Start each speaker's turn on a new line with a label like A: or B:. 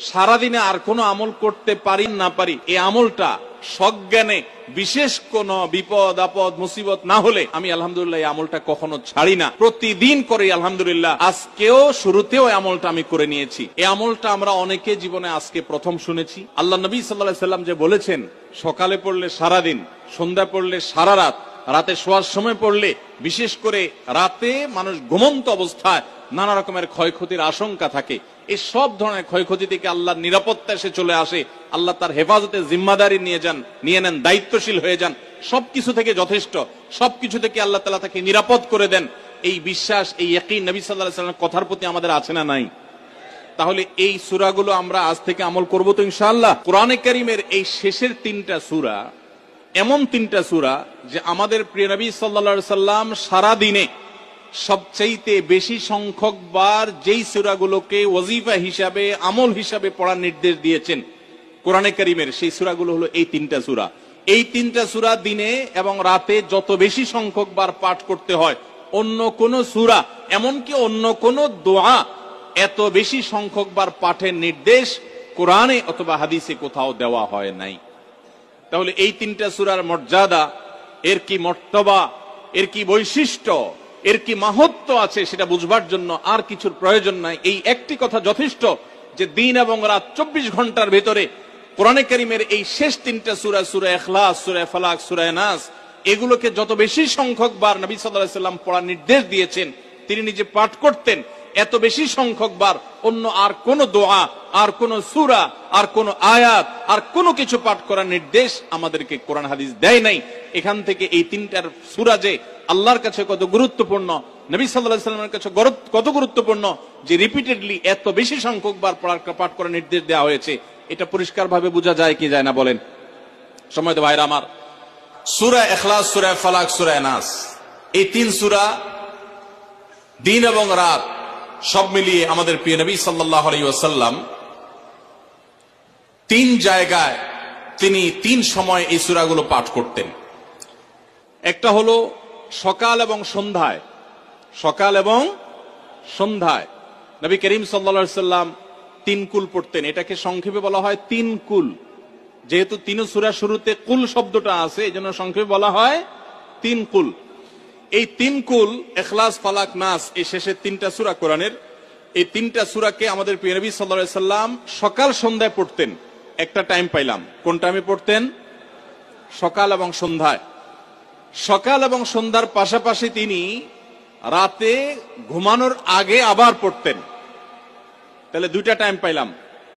A: সারাদিনে আর কোনো আমল করতে পারি না পারি, এই আমলটা সজ্ঞানে বিশেষ কোন বিপদ আপদ মুসিবত না হলে আমি আলহামদুলিল্লাহ এই আমলটা কখনো ছাড়ি না, প্রতিদিন করি আলহামদুলিল্লাহ। আজকেও শুরুতেও এই আমলটা আমি করে নিয়েছি। এই আমলটা আমরা অনেকে জীবনে আজকে প্রথম শুনেছি। আল্লাহ নবী সাল্লাল্লাহু আলাইহি সাল্লাম যে বলেছেন, সকালে পড়লে সারাদিন, সন্ধ্যা পড়লে সারা রাত, রাতে শোয়ার সময় পড়লে, বিশেষ করে রাতে মানুষ ঘুমন্ত অবস্থায় নানা রকমের ক্ষয়ক্ষতির আশঙ্কা থাকে, এই সব ধরনের ক্ষয়ক্ষতি থেকে আল্লাহর নিরাপত্তা এসে চলে আসে। আল্লাহ তার হেফাজতের জিম্মাদারি নিয়ে নেন, দায়িত্বশীল হয়ে যান, সবকিছু থেকে যথেষ্ট, সবকিছু থেকে আল্লাহ তাআলা তাকে নিরাপদ করে দেন। এই বিশ্বাস, এই ইয়াকিন নবী সাল্লাল্লাহু আলাইহি ওয়াসাল্লামের কথার প্রতি আমাদের আছে না নাই? তাহলে এই সূরাগুলো আমরা আজ থেকে আমল করব তো ইনশাআল্লাহ। কোরআনে কারীমের এই শেষের তিনটা সূরা এমন তিনটা সূরা যে আমাদের প্রিয় নবী সাল্লাল্লাহু আলাইহি ওয়াসাল্লাম সারা দিনে সবচাইতে বেশি সংখ্যক বার যেই সূরাগুলোকে ওয়াজিফা হিসাবে, আমল হিসাবে পড়ার নির্দেশ দিয়েছেন কোরআনে কারীমের, সেই সূরাগুলো হলো এই তিনটা সূরা। এই তিনটা সূরা দিনে এবং রাতে যত বেশি সংখ্যক বার পাঠ করতে হয়, অন্য কোন সূরা, এমনকি অন্য কোন দোয়া এত বেশি সংখ্যক বার পাঠের নির্দেশ কোরআনে অথবা হাদিসে কোথাও দেওয়া হয় নাই। তাহলে এই তিনটা সূরার মর্যাদা, এর কি মর্তবা, এর কি বৈশিষ্ট্য, এর কি মাহাত্ম্য আছে সেটা বুঝবার জন্য আর কিছুর প্রয়োজন নাই। এই একটি কথা যথেষ্ট যে দিন এবং রাত 24 ঘন্টার ভেতরে কোরআনে কারীমের এই শেষ তিনটা সূরা, সূরা ইখলাস, সূরা ফালাক, সূরা নাস, এগুলোকে যত বেশি সংখ্যক বার নবী সাল্লাল্লাহু আলাইহি ওয়াসাল্লাম পড়ার নির্দেশ দিয়েছেন, তিনি নিজে পাঠ করতেন, এত বেশি সংখ্যক বার অন্য আর কোন দোয়া, আর কোন সূরা, আর কোন আয়াত, আর কোন কিছু পাঠ করার নির্দেশ আমাদেরকে কোরআন হাদিস দেয় নাই। এখান থেকে এই তিনটার সূরা যে আল্লাহর কাছে কত গুরুত্বপূর্ণ, নবী সাল্লাল্লাহু আলাইহি ওয়াসাল্লামের কাছে কত গুরুত্বপূর্ণ, যে রিপিটেডলি এত বেশি সংখ্যক বার পাঠ করার নির্দেশ দেওয়া হয়েছে, এটা পরিষ্কার ভাবে বোঝা যায় কি যায় না বলেন? সম্মানিত ভাইরা আমার, সূরা ইখলাস, সূরা ফালাক, সূরা নাস, এই তিন সূরা দিন এবং রাত সব মিলিয়ে আমাদের প্রিয় নবী সাল্লাল্লাহু আলাইহি ওয়াসাল্লাম তিন জায়গায় তিনি তিন সময় এই সূরাগুলো পাঠ করতেন। একটা হলো সকাল এবং সন্ধ্যায়। সকাল এবং সন্ধ্যায় নবী করিম সাল্লাল্লাহু আলাইহি ওয়াসাল্লাম তিন কুল পড়তেন। এটাকে সংক্ষেপে বলা হয় তিন কুল। যেহেতু তিন সূরা শুরুতে কুল শব্দটা আছে, এজন্য সংক্ষেপে বলা হয় তিন কুল। এই তিন কুল, ইখলাস, ফালাক, নাস, এই শেষের তিনটা সূরা কোরআনের, এই তিনটা সূরাকে আমাদের প্রিয় নবী সাল্লাল্লাহু আলাইহি ওয়াসাল্লাম সকাল সন্ধ্যায় পড়তেন। একটা টাইম পাইলাম, কোন টাইমে পড়তেন? সকাল এবং সন্ধ্যায়। সকাল এবং সন্ধ্যার পাশাপাশি তিনি রাতে ঘুমানোর আগে আবার পড়তেন। তাহলে দুইটা টাইম পাইলাম।